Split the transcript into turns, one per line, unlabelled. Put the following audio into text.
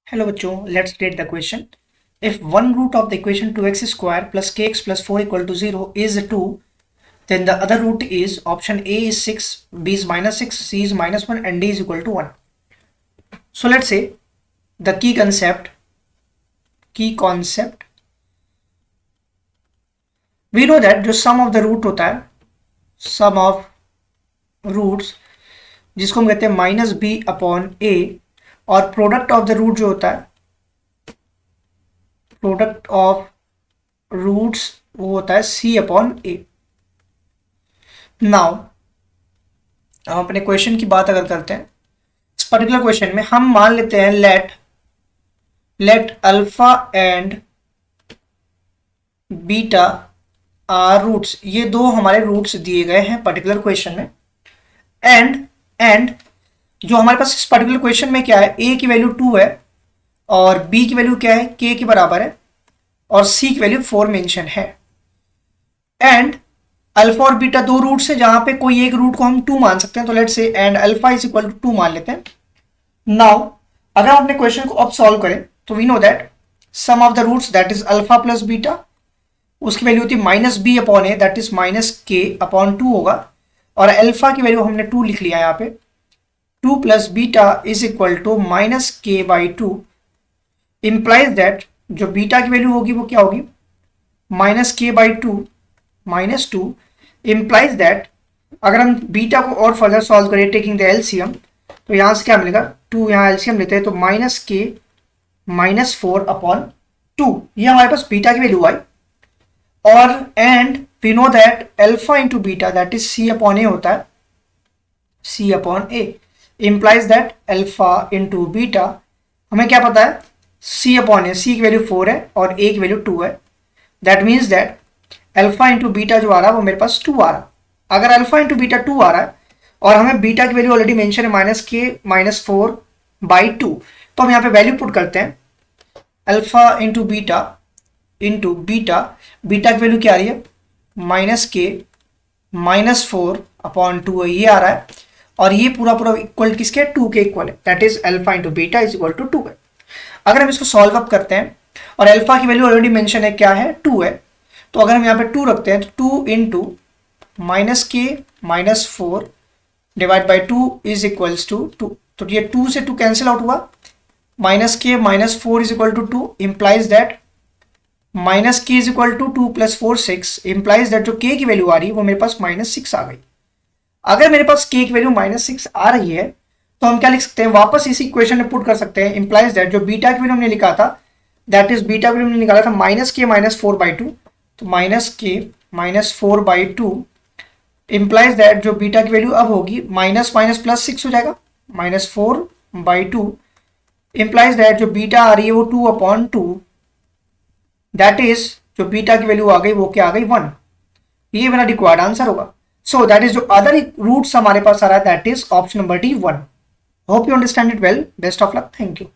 Hello बच्चों, let's read the question. If one root of the equation 2x square plus kx plus 4 equal to 0 is 2, then the other root is option A is 6, B is minus 6, C is minus 1 and D is equal to 1. So let's say the key concept, we know that जो sum of the root होता है, sum of roots जिसको हम कहते हैं minus B upon ए, और product of the root जो होता है, प्रोडक्ट ऑफ रूट्स वो होता है सी अपॉन ए. नाउ हम अपने क्वेश्चन की बात अगर करते हैं, इस पर्टिकुलर क्वेश्चन में हम मान लेते हैं let alpha and beta are roots. ये दो हमारे रूट्स दिए गए हैं पर्टिकुलर क्वेश्चन में. एंड जो हमारे पास इस पर्टिकुलर क्वेश्चन में क्या है, ए की वैल्यू 2 है और बी की वैल्यू क्या है, के के बराबर है, और सी की वैल्यू 4 मेंशन है. एंड अल्फा और बीटा दो रूट्स है जहां पे कोई एक रूट को हम 2 मान सकते हैं. तो let's say and alpha is equal to 2 मान लेते हैं. नाउ अगर हम अपने क्वेश्चन को अब सॉल्व करें तो we know that sum of the roots that is alpha plus beta, उसकी वैल्यू होती है minus B upon A that is minus K upon 2 होगा. और अल्फा की वैल्यू हमने 2 लिख लिया है यहाँ पे. 2 plus beta is equal to minus K by 2 implies that जो बीटा की वैल्यू होगी वो क्या होगी, minus K by 2 minus 2 implies that अगर हम बीटा को और फर्दर सॉल्व करें टेकिंग द एलसीएम, तो यहाँ से क्या मिलेगा, 2 यहाँ एलसीएम लेते हैं तो माइनस के माइनस 4 अपॉन 2, ये हमारे पास बीटा की वैल्यू आई. और and we know that alpha into beta that is C upon A होता है, C upon A implies that alpha into beta, हमें क्या पता है, सी अपॉन ए, सी की वैल्यू 4 है और ए की वैल्यू 2 है. That means that alpha into beta जो आ रहा है वो मेरे पास 2 आ रहा है. अगर अल्फा इंटू बीटा 2 आ रहा है और हमें बीटा की वैल्यू ऑलरेडी मेंशन है माइनस के माइनस 4 बाई 2, तो हम यहाँ पे वैल्यू पुट करते हैं. अल्फा इंटू बीटा बीटा की वैल्यू क्या आ रही है, माइनस के माइनस 4 अपॉन 2 ये आ रहा है. और ये पूरा इक्वल किसके, 2 के इक्वल है. That is alpha into beta is equal to 2 है. अगर हम इसको सॉल्व अप करते हैं और अल्फा की वैल्यू ऑलरेडी मेंशन है क्या है, 2 है, तो अगर हम यहाँ पे 2 रखते हैं तो 2 into minus K minus 4 divide by 2 is equals to 2. तो ये 2 से 2 कैंसिल आउट हुआ. Minus K minus 4 is equal to 2 implies that minus K is equal to 2 plus 4 6 implies that जो के की वैल्यू आ रही है वो मेरे पास माइनस 6 आ गई. अगर मेरे पास के की वैल्यू माइनस 6 आ रही है तो हम क्या लिख सकते हैं, वापस इसी इक्वेशन में पुट कर सकते हैं. इंप्लाइज दैट जो बीटा की वैल्यू हमने लिखा था दैट इज बीटा की वैल्यू हमने निकाला था माइनस के माइनस 4 बाई 2, तो minus K minus 4 by 2 implies that जो बीटा की वैल्यू अब होगी माइनस माइनस प्लस 6 हो जाएगा, माइनस 4 बाई 2 इंप्लाइज दैट जो बीटा आ रही है वो 2 अपॉन 2, दैट इज जो बीटा की वैल्यू आ गई वो क्या आ गई 1. ये मेरा रिक्वायर्ड आंसर होगा. So that is जो other roots हमारे पास आ रहा है that is option number D 1. Hope you understand it well. Best of luck. Thank you.